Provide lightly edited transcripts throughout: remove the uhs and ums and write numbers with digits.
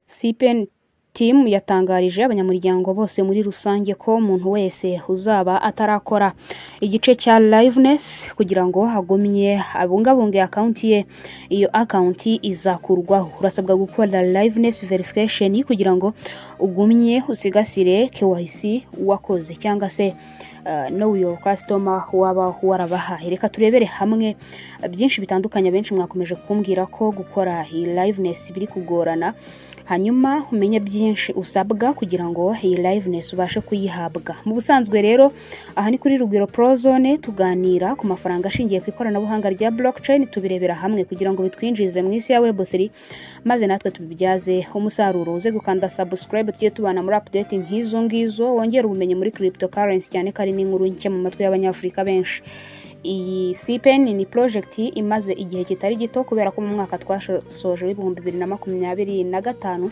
CPN team yatangarije abanyamuryango bose muri rusange ko umuntu wese uzaba atarakora igice cya liveness kugira ngo hagumye abungabunge account ye, iyo account izakurwaho. Urasabwa gukora liveness verification kugira ngo ugumye usigasire KYC wakoze cyangwa se know your customer waba warabahaye. Reka turebere hamwe byinshi bitandukanye. Benshi mwakomeje kumbwira ko gukora iyi liveness biri kugorana, hanyuma umenye byinshi usabwa kugira ngo iyi liveness ubashe kuyihabwa. Mu busanzwe rero aha ni kuri Rugwiro Prozone tuganira ku mafaranga ashingiye ku ikoranabuhanga rya blockchain, tubirebera hamwe kugira ngo bitwinjize mu isi ya web3 maze natwe tubibyaze umusaruro. Uze gukanda subscribe tujye tubana muri updating nk'izo ngizo, wongera ubumenyi muri cryptocurrency cyane kari n'inkuru nke mu matwi y'abanyafrika benshi. Iyi CPN ni project imaze igihe kitari gito kubera ko mu mwaka twasoje w'ibihumbi 2025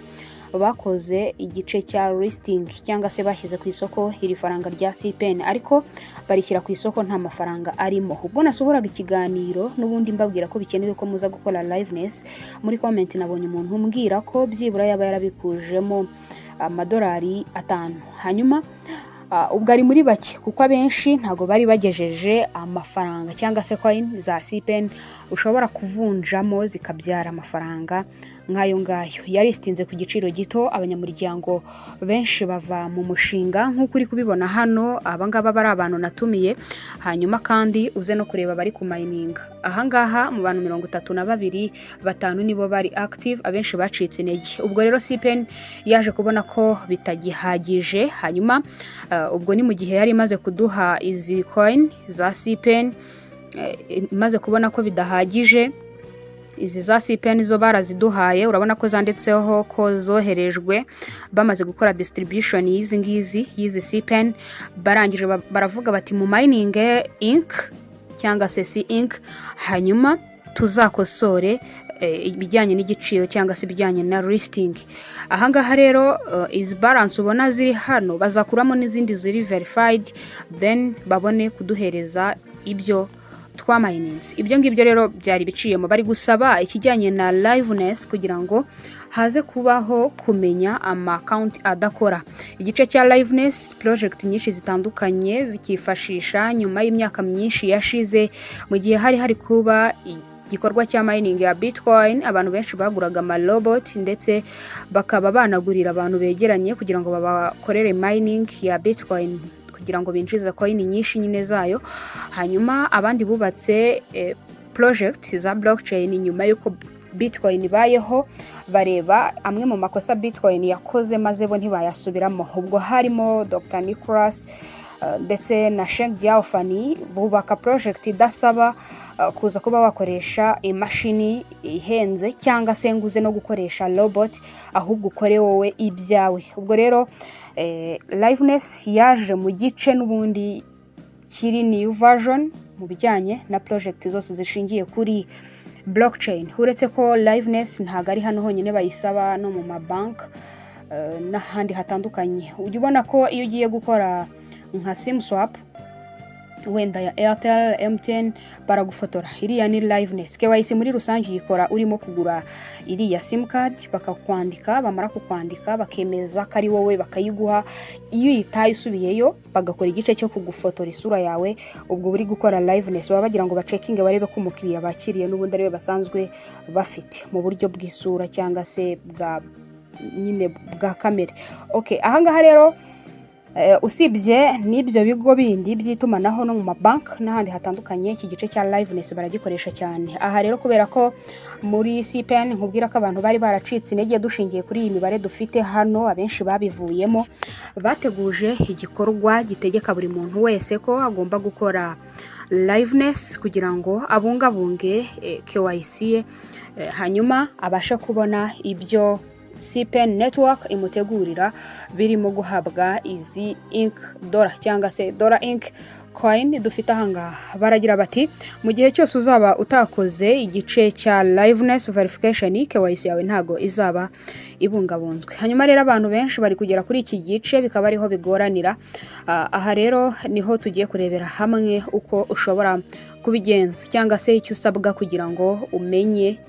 bakoze igice cya listing cyangwa se bashyize ku isoko iri faranga rya CPN, ariko barishyira ku isoko nta mafaranga arimo. Ubwo nasohoraga ikiganiro n'ubundi mbabwira ko bikenewe ko muza gukora liveness, muri comment nabonye umuntu umbwira ko byibura yaba yarabikujemo amadolari 5. Hanyuma ubwo ari muri bake kuko abenshi ntago bari bagejeje amafaranga cyangwa se coin za CPN ushobora kuvunjamo zikabyara amafaranga nk'ayo ngayo. Yaristinze ku giciro gito, abanyamuryango benshi bava mu mushinga nk'uko uri kubibona hano. Abangaba bari abantu natumiye, hanyuma kandi uze no kureba bari ku mining. Ahangaha mu bantu 32 batanu nibo bari active, abenshi bacitse intege. Ubwo rero CPN yaje kubona ko bitagihagije, hanyuma ubwo ni mu gihe yari imaze kuduha izi coin za CPN, imaze kubona ko bidahagije. Izi za CPN zo baraziduhaye, urabona ko zanditseho ko zoherejwe bamaze gukora distribution y'izi ngizi y'izi CPN. Barangije baravuga bati mu mining inc cyangwa se C inc, hanyuma tuzakosore ibijyanye n'igiciro cyangwa se ibijyanye na listing. Ahangaha rero izi balance ubona ziri hano bazakuramo n'izindi ziri verified, then babone kuduhereza ibyo twamayininze. Ibyo ngibyo rero byari biciyemo. Bari gusaba ikijyanye na liveness kugira ngo haze kubaho kumenya ama account adakora. Igice cya liveness project nyinshi zitandukanye zikifashisha nyuma y'imyaka myinshi yashize, mu gihe hari kuba igikorwa cya mining ya Bitcoin. Abantu benshi baguraga ama robot ndetse bakaba banagurira abantu begeranye kugira ngo babakorere mining ya Bitcoin kugira ngo binjize coin nyinshi nyine zayo. Hanyuma abandi bubatse project za blockchain nyuma yuko Bitcoin ibayeho, bareba amwe mu makosa Bitcoin yakoze maze bo ntibayasubiramo. Ubwo harimo Dr. Nicholas ndetse na Sheng Jiaofani bubaka project idasaba kuza kuba wakoresha imashini ihenze cyangwa se nguze no gukoresha robot, ahubwo ukore wowe ibyawe. Ubwo rero liveness yaje mu gice n'ubundi kiri new version mu bijyanye na project zose zishingiye kuri blockchain. Uretse ko liveness ntago ari hano honyine bayisaba, no mu mabank n'ahandi hatandukanye. Ujya ubona ko iyo ugiye gukora nka sim swap wenda ya Airtel, MTN, baragufotora. Iriya ni liveness. KYC muri rusange yikora urimo kugura iriya sim card, bakakwandika, bamara kukwandika bakemeza ko ari wowe, bakayiguha. Iyo uyitaye usubiyeyo bagakora igice cyo kugufotora isura yawe, ubwo buri gukora liveness. Baba bagira ngo baceckinge barebe ko umukiriya bakiriye n'ubundi ariwe basanzwe bafite mu buryo bw'isura cyangwa se bwa nyine bwa kamera. Okay, ahangaha rero usibye n'ibyo bigo bindi by'itumanaho no mu mabank n'ahandi hatandukanye, iki gice cya liveness baragikoresha cyane. Aha rero kubera ko muri CPN nkubwira ko abantu bari baracitse intege dushingiye kuri iyi mibare dufite hano, abenshi babivuyemo, bateguje igikorwa gitegeka buri muntu wese ko agomba gukora liveness kugira ngo abungabunge KYC, hanyuma abashe kubona ibyo CPN network imutegurira birimo guhabwa izi inc dollar cyangwa se dollar inc coin dufite ahangaha. Baragira bati mu gihe cyose uzaba utakoze igice cya liveness verification, KYC yawe ntago izaba ibungabunzwe. Hanyuma rero abantu benshi bari kugera kuri iki gice bikaba ariho bigoranira. Aha rero niho tugiye kurebera hamwe uko ushobora kubigenza cyangwa se icyo usabwa kugira ngo umenye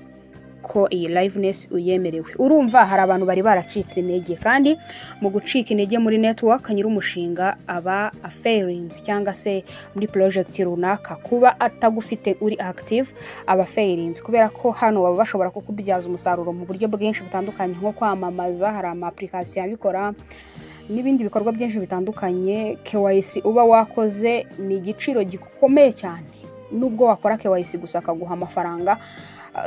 ko iyi liveness uyemerewe. Urumva hari abantu bari baracitse intege, kandi mu gucika intege muri network nyiri umushinga aba failings cyangwa se muri project runaka kuba atagufite uri active aba failings, kubera ko hano baba bashobora kukubyaza umusaruro mu buryo bwinshi butandukanye, nko kwamamaza, hari ama application abikora n'ibindi bikorwa byinshi bitandukanye. KYC uba wakoze ni igiciro gikomeye cyane, nubwo wakora KYC gusa akaguha amafaranga.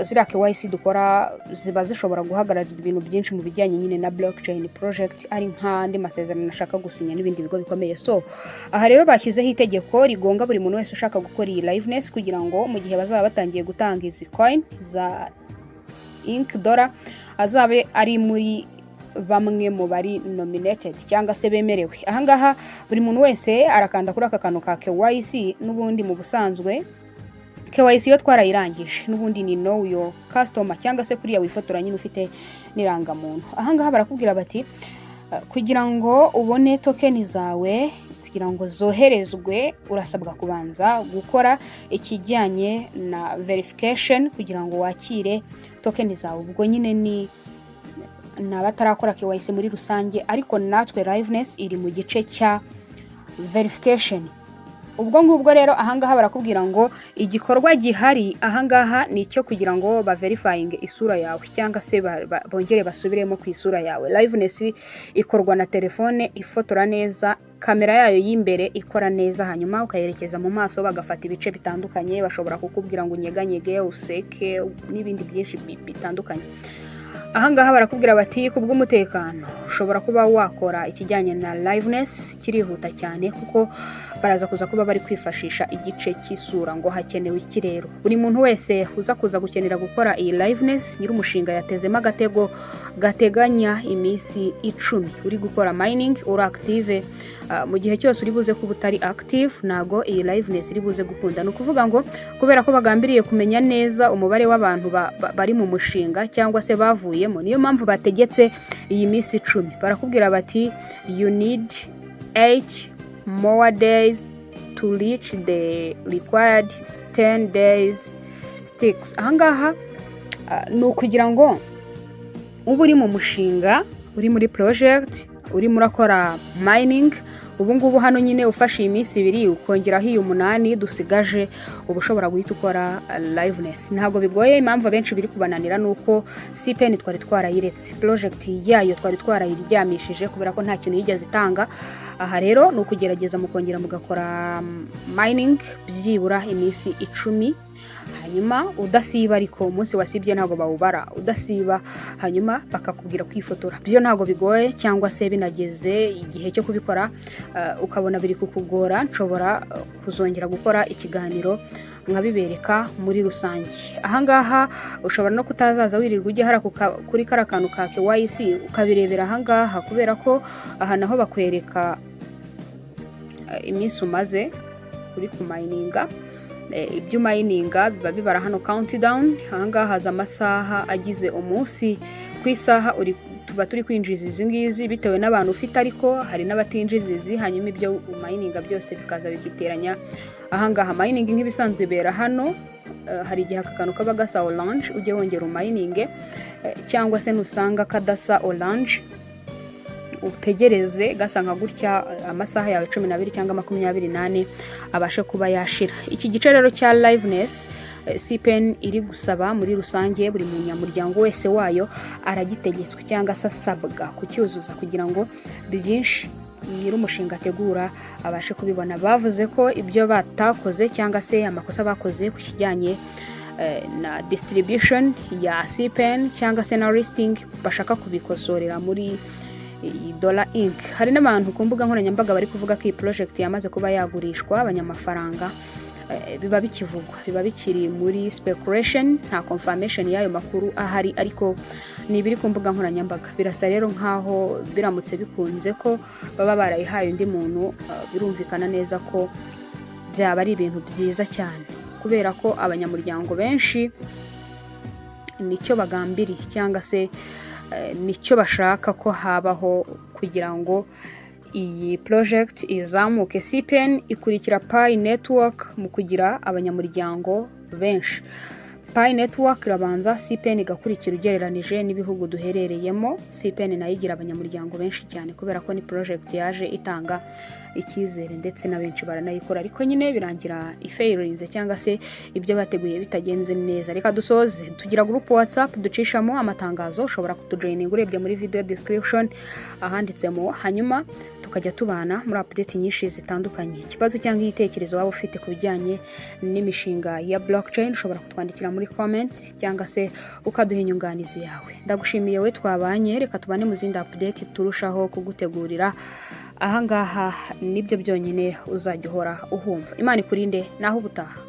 Ziriya KYC dukora ziba zishobora guhagararira ibintu byinshi mu bijyanye nyine na blockchain project, ari nk'andi masezerano nashaka gusinya n'ibindi bigo bikomeye. So aha rero bashyizeho itegeko rigonga buri muntu wese ushaka gukora iyi liveness, kugira ngo mu gihe bazaba batangiye gutanga izi coin za Ink Dollar azabe ari muri bamwe mu bari nominated cyangwa se bemerewe. Ahangaha buri muntu wese arakanda kuri aka kantu ka KYC. N'ubundi mu busanzwe KYC yo twarayirangije, n'ubundi ni know your customer cyangwa se kuriya wifotora nyine ufite nirangamuntu. Ahangaha barakubwira bati kugira ngo ubone token zawe, kugira ngo zoherezwe, urasabwa kubanza gukora ikijyanye na verification kugira ngo wakire token zawe. Ubwo nyine ni n'abatarakora KYC muri rusange, ariko natwe liveness iri mu gice cya verification. Ubwo ngubwo rero ahangaha barakubwira ngo igikorwa gihari ahangaha ni cyo kugira ngo ba verifying isura yawe cyangwa se bongere basubiremo ku isura yawe. Liveness ikorwa na telefone ifotora neza, kamera yayo y'imbere ikora neza, hanyuma ukayerekeza mu maso bagafata ibice bitandukanye. Bashobora kukubwira ngo unyeganyege, useke n'ibindi byinshi bitandukanye. Ahangaha barakubwira bati kubw'umutekano ushobora kuba wakora ikijyanye na liveness, kirihuta cyane kuko baraza kuza kuba bari kwifashisha igice cy'isura ngo hakenewe iki rero. Buri muntu wese uza kuza gukenera gukora iyi liveness, nyiri umushinga yatezemo agatego gateganya iminsi 10 uri gukora mining uri active. Mu gihe cyose uri buze kuba utari active nago iyi liveness iri buze gukunda. No kuvuga ngo kubera ko bagambiriye kumenya neza umubare w'abantu bari mu mushinga cyangwa se bavuyemo, niyo mpamvu bategetse iyi minsi 10. Barakubwira bati you need 8 more days to reach the required 10 days sticks. Ahangaha ni ukugira ngo uba uri mu mushinga, uri muri project, uri murakora mining, ubu ngubu hano nyine ufashe iminsi 2 ukongeraho iyi 8 dusigaje, ubu ushobora guhita ukora liveness. Ntabwo bigoye, impamvu abenshi biri kubananira nuko CPN twari twarayiretse, project yayo twari twarayiryamishije kubera ko nta kintu yigeze itanga. Aha rero ni ukugerageza mukongera mugakora mining byibura iminsi 10, hanyuma udasiba. Ariko umunsi wasibye ntabwo bawubara, udasiba hanyuma bakakubwira kwifotora. Byo ntabwo bigoye, cyangwa se binageze igihe cyo kubikora ukabona biri kukugora, nshobora kuzongera gukora ikiganiro nkabibereka muri rusange. Ahangaha ushobora no kutazaza wirirwa ujya hara kuri karakantu ka KYC ukabirebera ahangaha, kubera ko aha naho bakwereka iminsi umaze uri kumayininga. Ibyo mayininga biba bibara hano countdown. Ahangaha haza amasaha agize umunsi, ku isaha tuba turi kwinjiza izi ngizi bitewe n'abantu ufite, ariko hari n'abatinjiza izi, hanyuma ibyo mayininga byose bikaza bikiteranya. Ahangaha mining nk'ibisanzwe bera hano, hari igihe akakantu kaba gasa orange ujye wongera umayininge, cyangwa se nusanga kadasa orange utegereze gasa nka gutya amasaha yawe 12 cyangwa 28 abashe kuba yashira. Iki gice rero cya liveness CPN iri gusaba muri rusange buri munyamuryango wese wayo aragitegetswe cyangwa asabwa kucyuzuza kugira ngo byinshi nyiri umushinga ategura abashe kubibona. Bavuze ko ibyo batakoze cyangwa se amakosa bakoze ku kijyanye na distribution ya CPN cyangwa se na listing bashaka kubikosorera muri Dollar Inc. Hari n'abantu ku mbuga nkoranyambaga bari kuvuga ko iyi project yamaze kuba yagurishwa abanyamafaranga. Biba bikivugwa, biba bikiri muri speculation, nta confirmation y'ayo makuru ahari, ariko ni biri ku mbuga nkoranyambaga. Birasa rero nkaho biramutse bikunze ko baba barayihaye undi muntu, birumvikana neza ko byaba ari ibintu byiza cyane, kubera ko abanyamuryango benshi nicyo bagambiriye cyangwa se nicyo bashaka ko habaho kugira ngo iyi project izamuke. CPN ikurikira Pi Network mu kugira abanyamuryango benshi. Pi Network irabanza, CPN igakurikira ugereranije n'ibihugu duherereyemo. CPN nayo igira abanyamuryango benshi cyane kubera ko ni project yaje itanga icyizere ndetse na benshi baranayikora, ariko nyine birangira ifailinze cyangwa se ibyo bateguye bitagenze neza. Reka dusoze, tugira group WhatsApp ducishamo amatangazo, ushobora kutujoininga urebye muri video description ahanditsemo, hanyuma tukajya tubana muri update nyinshi zitandukanye. Ikibazo cyangwa igitekerezo waba ufite ku bijyanye n'imishinga ya blockchain ushobora kutwandikira muri comments cyangwa se ukaduha inyunganizi yawe. Ndagushimiye we twabanye, reka tubane mu zindi update turushaho kugutegurira. Ahangaha nibyo byonyine uzajya uhora uhumva. Imana ikurinde naho ubutaha.